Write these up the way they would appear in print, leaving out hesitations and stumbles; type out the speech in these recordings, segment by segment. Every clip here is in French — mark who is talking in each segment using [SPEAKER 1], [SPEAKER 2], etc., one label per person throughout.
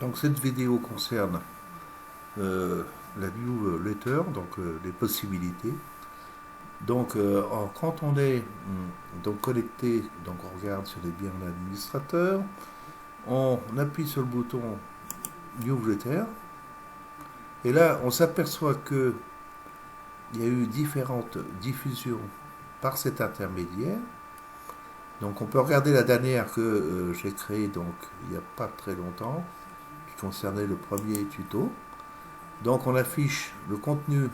[SPEAKER 1] Donc cette vidéo concerne la newsletter, donc les possibilités. Donc quand on est donc connecté, donc on regarde sur les biens de l'administrateur, on appuie sur le bouton newsletter et là on s'aperçoit que il y a eu différentes diffusions par cet intermédiaire. Donc on peut regarder la dernière que j'ai créée donc il n'y a pas très longtemps, qui concernait le premier tuto. Donc on affiche le contenu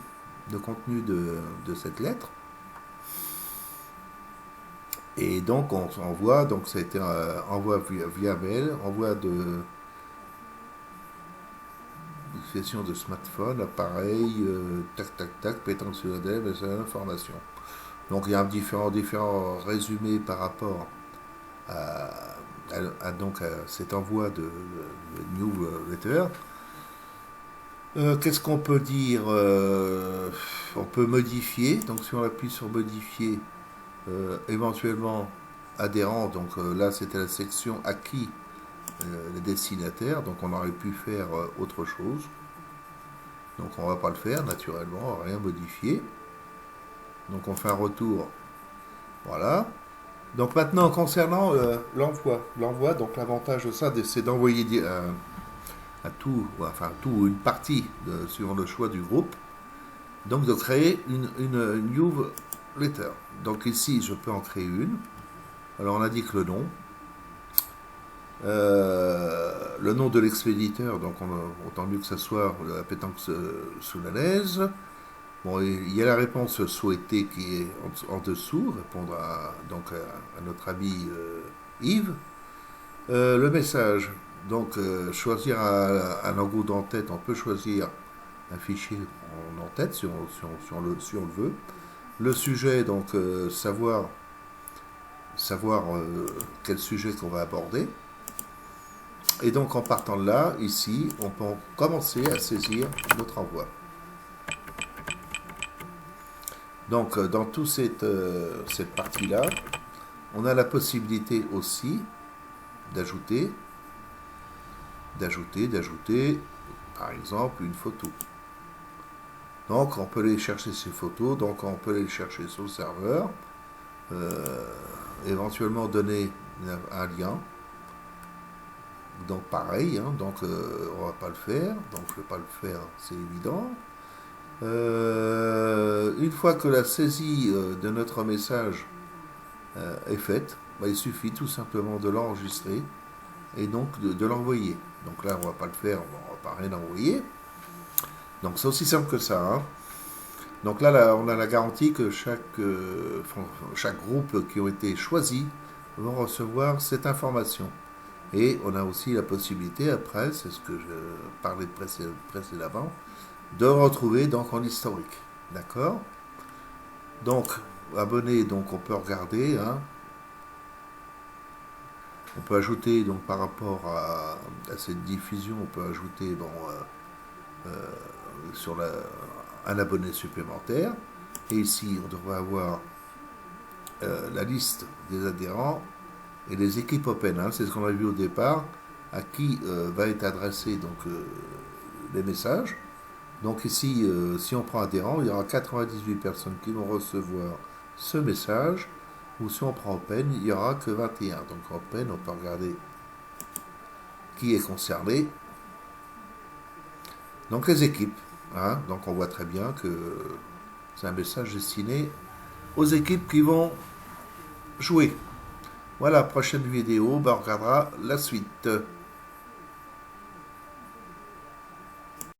[SPEAKER 1] de cette lettre. Et donc on envoie, donc ça a été envoi via mail, envoi de session de smartphone, appareil, tac tac tac, pétanque sur la DEM, et c'est l'information. Donc il y a différents résumés par rapport à, donc, à cet envoi de newsletter. Qu'est-ce qu'on peut dire? On peut modifier, donc si on appuie sur modifier, éventuellement adhérent, donc là c'était la section à qui les destinataires, donc on aurait pu faire autre chose. Donc on va pas le faire naturellement, on va rien modifier. Donc on fait un retour, voilà. Donc maintenant concernant l'envoi, donc l'avantage de ça c'est d'envoyer à tout, enfin tout ou une partie suivant le choix du groupe, donc de créer une newsletter. Donc ici je peux en créer une. Alors on indique le nom de l'expéditeur, donc autant mieux que ça soit la pétanque soulanaise. Bon, il y a la réponse souhaitée qui est en dessous, répondre à notre ami Yves. Le message, donc choisir un logo d'en-tête, on peut choisir un fichier en en-tête si on le veut. Le sujet, donc savoir quel sujet qu'on va aborder. Et donc en partant de là, ici, on peut commencer à saisir notre envoi. Donc dans toute cette partie-là, on a la possibilité aussi d'ajouter, par exemple, une photo. Donc on peut aller chercher ces photos, donc on peut aller chercher sur le serveur, éventuellement donner un lien. Donc pareil, hein, donc on va pas le faire, donc je vais pas le faire, c'est évident. Une fois que la saisie de notre message est faite, bah, il suffit tout simplement de l'enregistrer et donc de l'envoyer. Donc là, on va pas le faire, on va pas rien envoyer. Donc c'est aussi simple que ça, hein. Donc là, on a la garantie que chaque groupe qui ont été choisis vont recevoir cette information. Et on a aussi la possibilité, après, c'est ce que je parlais précédemment, de retrouver donc en historique. D'accord? Donc, abonné, donc on peut regarder, hein. On peut ajouter, donc par rapport à cette diffusion, on peut ajouter sur un abonné supplémentaire. Et ici, on devrait avoir la liste des adhérents et les équipes open, hein, c'est ce qu'on a vu au départ, à qui va être adressé donc les messages. Donc ici, si on prend adhérent, il y aura 98 personnes qui vont recevoir ce message, ou si on prend open, il n'y aura que 21. Donc open, on peut regarder qui est concerné. Donc les équipes, hein, donc on voit très bien que c'est un message destiné aux équipes qui vont jouer. Voilà, prochaine vidéo, on regardera la suite.